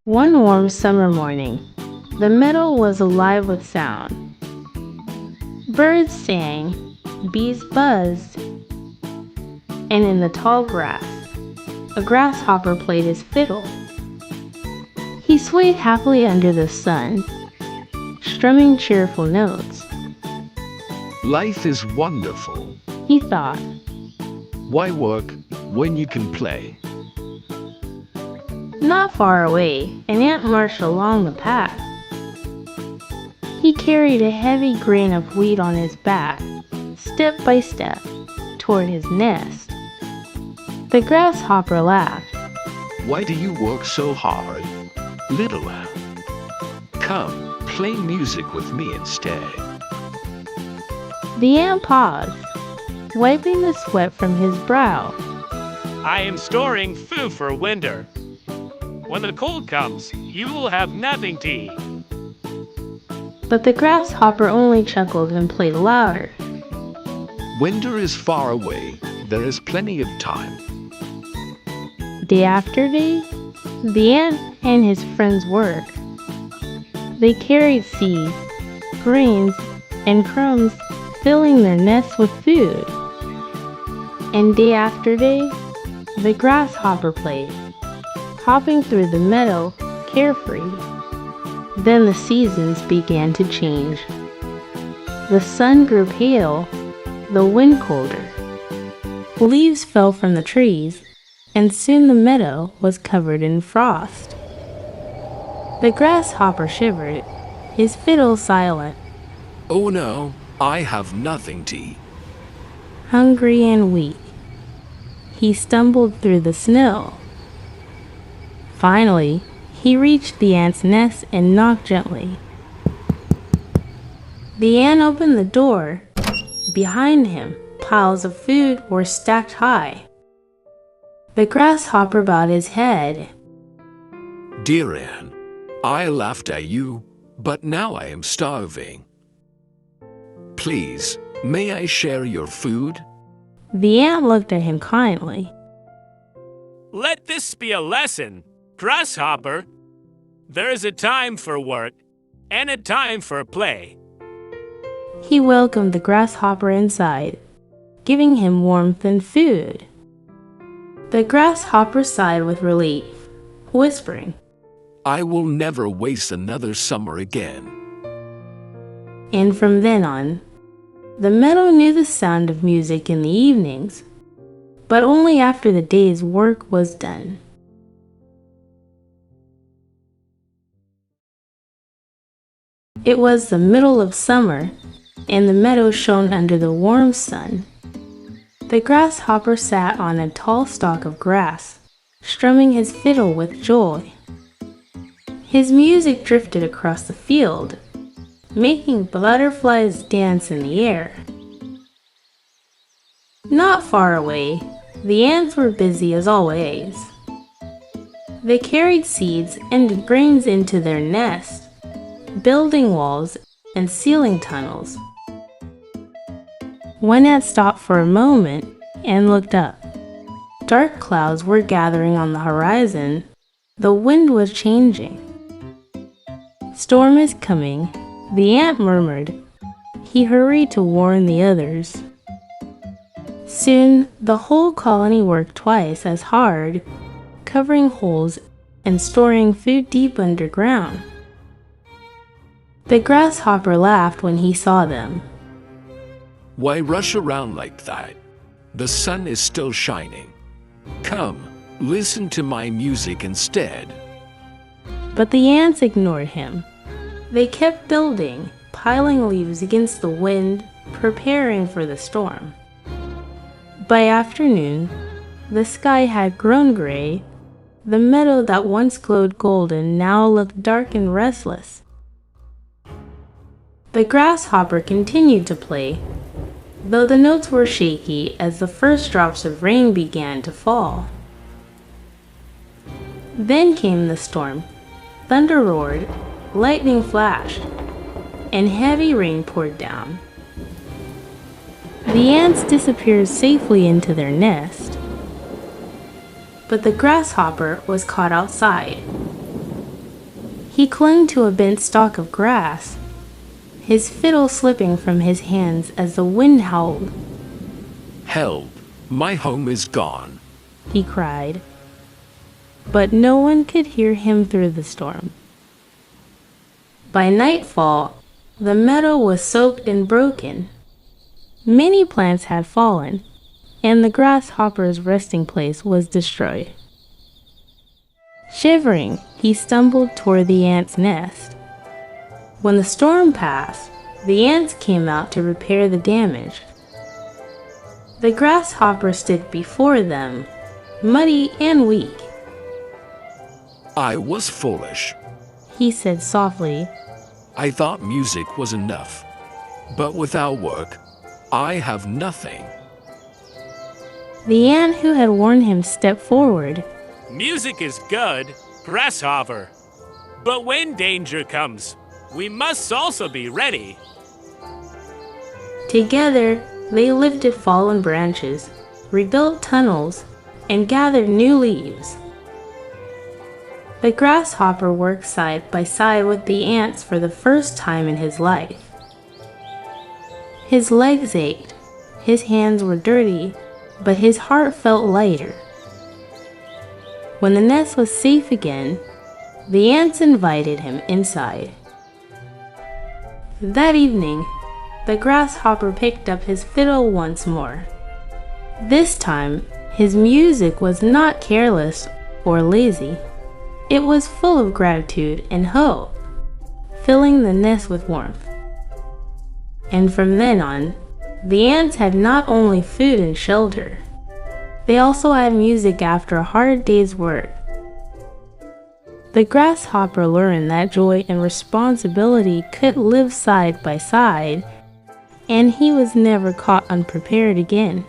One warm summer morning, the meadow was alive with sound. Birds sang, bees buzzed, and in the tall grass, a grasshopper played his fiddle. He swayed happily under the sun, strumming cheerful notes. Life is wonderful. He thought, Why work when you can play? not far away, an ant marched along the path. He carried a heavy grain of wheat on his back, step by step, toward his nest. The grasshopper laughed. Why do you work so hard, little ant? Come, play music with me instead. The ant paused, wiping the sweat from his brow. I am storing food for winter. When the cold comes, you will have nothing to eat. But the grasshopper only chuckled and played louder. Winter is far away. There is plenty of time. Day after day, the ant and his friends worked. They carried seeds, grains, and crumbs, filling their nests with food. And day after day, the grasshopper played, hopping through the meadow, carefree. Then the seasons began to change. The sun grew pale, the wind colder. Leaves fell from the trees, and soon the meadow was covered in frost. The grasshopper shivered, his fiddle silent, Oh no, I have nothing to eat. hungry and weak. He stumbled through the snow. Finally, he reached the ant's nest and knocked gently. The ant opened the door. Behind him, piles of food were stacked high. The grasshopper bowed his head. Dear ant, I laughed at you, but now I am starving. Please, may I share your food? The ant looked at him kindly. Let this be a lesson, Grasshopper. There is a time for work and a time for play. He welcomed the grasshopper inside, giving him warmth and food. The grasshopper sighed with relief, whispering, I will never waste another summer again. and from then on, the meadow knew the sound of music in the evenings, but only after the day's work was done. It was the middle of summer, and the meadow shone under the warm sun. The grasshopper sat on a tall stalk of grass, strumming his fiddle with joy. His music drifted across the field, making butterflies dance in the air. Not far away, the ants were busy as always. They carried seeds and grains into their nest, building walls and sealing tunnels. One ant stopped for a moment and looked up. Dark clouds were gathering on the horizon. The wind was changing. Storm is coming, the ant murmured. He hurried to warn the others. Soon, the whole colony worked twice as hard, covering holes and storing food deep underground. The grasshopper laughed when he saw them. Why rush around like that? The sun is still shining. Come, listen to my music instead. But the ants ignored him. They kept building, piling leaves against the wind, preparing for the storm. By afternoon, the sky had grown gray. The meadow that once glowed golden now looked dark and restless. The grasshopper continued to play, though the notes were shaky as the first drops of rain began to fall. Then came the storm. Thunder roared, lightning flashed, and heavy rain poured down. The ants disappeared safely into their nest, but the grasshopper was caught outside. He clung to a bent stalk of grass, his fiddle slipping from his hands as the wind howled. Help! My home is gone. He cried. But no one could hear him through the storm. By nightfall, the meadow was soaked and broken. Many plants had fallen, and the grasshopper's resting place was destroyed. Shivering, he stumbled toward the ants' nest. When the storm passed, the ants came out to repair the damage. The grasshopper stood before them, muddy and weak. I was foolish. He said softly. I thought music was enough. But without work, I have nothing. The ant who had warned him stepped forward. Music is good, Grasshopper. But when danger comes, we must also be ready. Together, they lifted fallen branches, rebuilt tunnels, and gathered new leaves. The grasshopper worked side by side with the ants for the first time in his life. His legs ached, his hands were dirty, but his heart felt lighter. When the nest was safe again, the ants invited him inside. That evening, the grasshopper picked up his fiddle once more. This time, his music was not careless or lazy. It was full of gratitude and hope, filling the nest with warmth. And from then on, the ants had not only food and shelter, they also had music after a hard day's work. The grasshopper learned that joy and responsibility could live side by side, and he was never caught unprepared again.